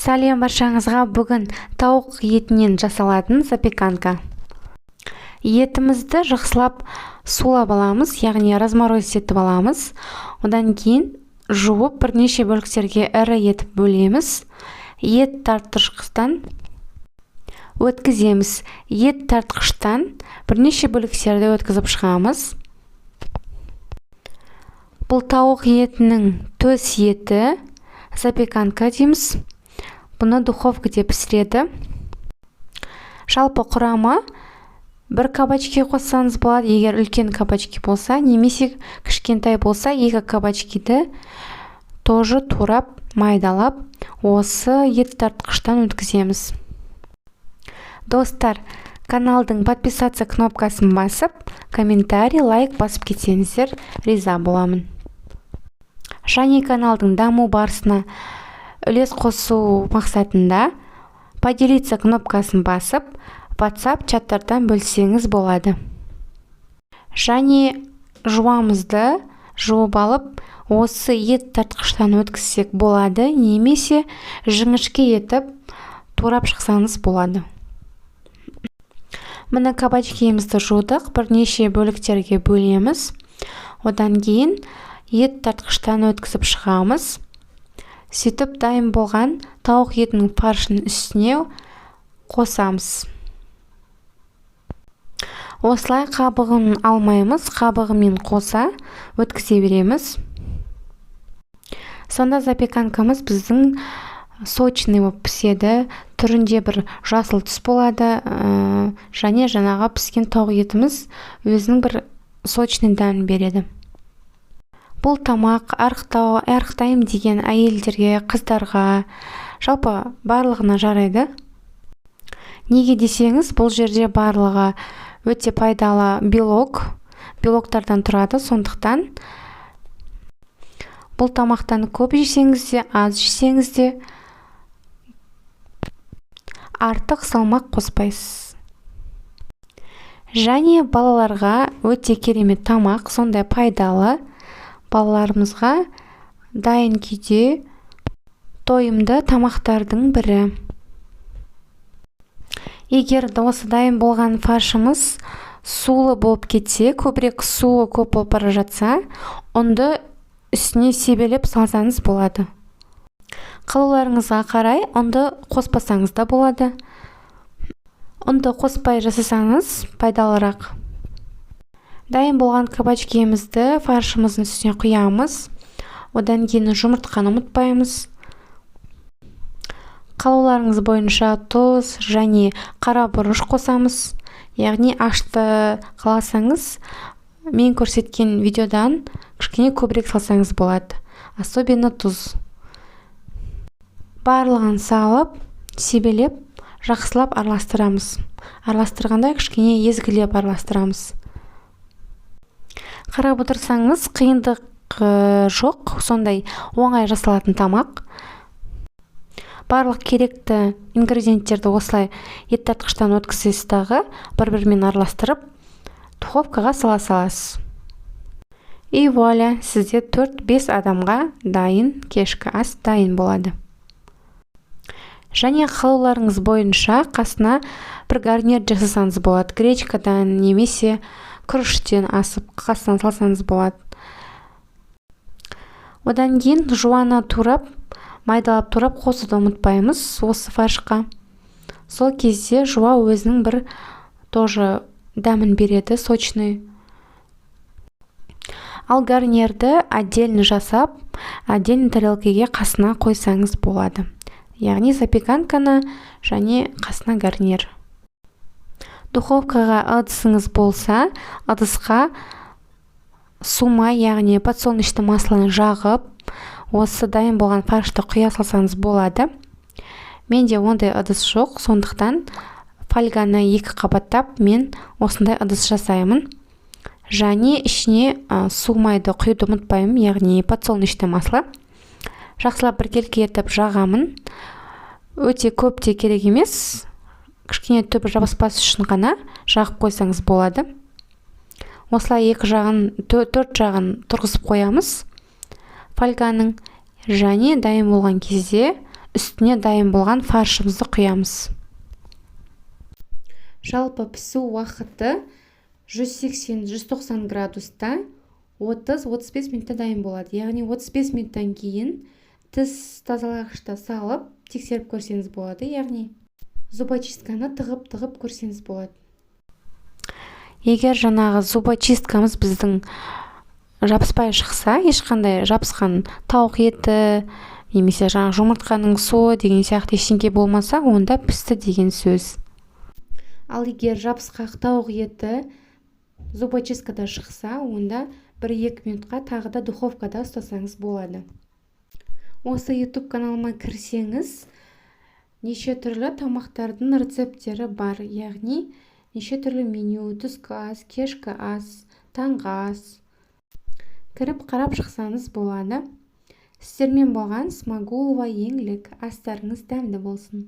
Сәлем баршаңызға, бүгін тауық етінен жасалатын запеканка. Етімізді жақсылап сулап аламыз, яғни разморозить етіп аламыз. Одан кейін жуып бірнеше бөліктерге ірі етіп бөлеміз. Ет тартқыштан өткіземіз. Ет тартқыштан бірнеше бөліктерді өткізіп шығамыз. Бұл тауық етінің төс еті, запеканка дейміз. Бұны духовкада пісіреді. Жалпы құрамы бір кабачки қоссаңыз болады, егер үлкен кабачки болса, немесе кішкентай болса, 2 кабачкиді тоже турап, майдалап, осы ет тартқыштан өткіземіз. Достар, каналдың подписаться кнопкасын басып, комментарий, лайк басып кетсеңіздер, риза боламын. Және каналдың даму барысына үлес қосу мақсатында поделиться кнопкасын басып, WhatsApp чаттардан бөлсеңіз болады. Және жуамызды жуып алып, осы ет тартқыштан өткізсек болады, немесе жіңішке етіп турап шықсаңыз болады. Міне кабачкиімізді жудық, бірнеше бөліктерге бөлеміз. Одан кейін ет тартқыштан өткізіп шығамыз. Сөйтіп дайын болған тауық етінің фаршын үстіне қосамыз. Осылай қабығын алмаймыз, қабығымен қоса өткізе береміз. Сонда запеканкамыз біздің сочный болып піседі, түрінде бір жасыл түс болады, және жаңаға піскен тауық етіміз өзінің бір сочный дәмін береді. Бұл тамақ арықтайым деген әйелдерге, қыздарға, жалпы барлығына жарайды. Неге десеңіз, бұл жерде барлығы өте пайдалы белоктардан тұрады, сондықтан бұл тамақтан көп жесеңіз де, аз жесеңіз де артық салмақ қоспайсыз. Және балаларға өте керемет тамақ, сондай пайдалы. Балаларымызға дайын күйде тойымды тамақтардың бірі. Егер осы дайын болған фаршымыз сулы болып кетсе, көбірек суы көп болып бара жатса, онды үстіне себелеп салсаңыз болады. Қалауларыңызға қарай онды қоспасаңыз да болады. Онды қоспай жасасаңыз пайдалырақ. Дайын болған кабачкиімізді фаршымыздың үстіне құямыз. Одан кейін жұмыртқаны ұмытпаймыз. Қалауларыңыз бойынша тұз және қара бұрыш қосамыз. Яғни ашты қаласаңыз, мен көрсеткен видеодан кішкене көбірек салсаңыз болады. Особенно тұз. Барлығын салып, себелеп, жақсылап араластырамыз. Араластырғанда кішкене езгілеп араластырамыз. Қарап отырсаңыз, қиындық жоқ, сондай оңай жасалатын тамақ. Барлық керекті ингредиенттерді осылай ет тартқыштан өткізесіз дағы, бір-бірімен араластырып, духовкаға сала саласыз. И вуаля, сізде 4-5 адамға дайын кешкі ас дайын болады. Және қалауларыңыз бойынша қасына бір гарнир жасасаңыз болады. Гречкадан немесе күріштен асып қасына салсаңыз болады. Одан кейін жуана турап, майдалап турап қосуды ұмытпаймыз осы фаршқа. Сол кезде жуа өзінің бір тоже дәмін береді, сочный. Ал гарнирді отдельно жасап, отдельно тарелкаға қасына қойсаңыз болады. Яғни запеканканы және қасына гарнир. Духовкаға ыдысыңыз болса, ыдысқа сума, яғни подсолнечный маслоны жағып, осы дайын болған фаршты құя салсаңыз болады. Менде ондай ыдыс жоқ, сондықтан фольганы 2 қабаттап, мен осындай ыдыс жасаймын. Және ішіне сумайды құюды ұмытпаймын, яғни подсолнечный масло. Жақсылап біркелкі етіп жағамын. Өте көп те керек емес. Кішкене түбі жабыспас үшін ғана жағып қойсаңыз болады. Осылай 4 жағын тұрғызып қоямыз фольганың. Және дайын болған кезде үстіне дайын болған фаршымызды құямыз. Жалпы пісу уақыты 180-190 градуста 30-35 минутта дайын болады. Яғни 35 минуттан кейін тіс тазалағышта салып тексеріп көрсеңіз болады. Яғни зубочистканы тығып көрсеңіз болады. Егер жаңағы зубочисткамыз біздің жабыспай шықса, ешқандай жабысқан тауық еті немесе жаңағы жұмыртқаның суы деген сияқты ештеңе болмаса, онда пісті деген сөз. Ал егер жабысқақ тауық еті зубочисткада шықса, онда 1-2 минутқа тағы да духовкада ұстасаңыз болады. Осы YouTube каналыма кірсеңіз, неше түрлі тамақтардың рецепттері бар. Яғни неше түрлі меню, түскі ас, кешкі ас, таңғы ас. Кіріп қарап шықсаңыз болады. Сіздермен болған Смағұлова Еңлік. Астарыңыз дәмді болсын.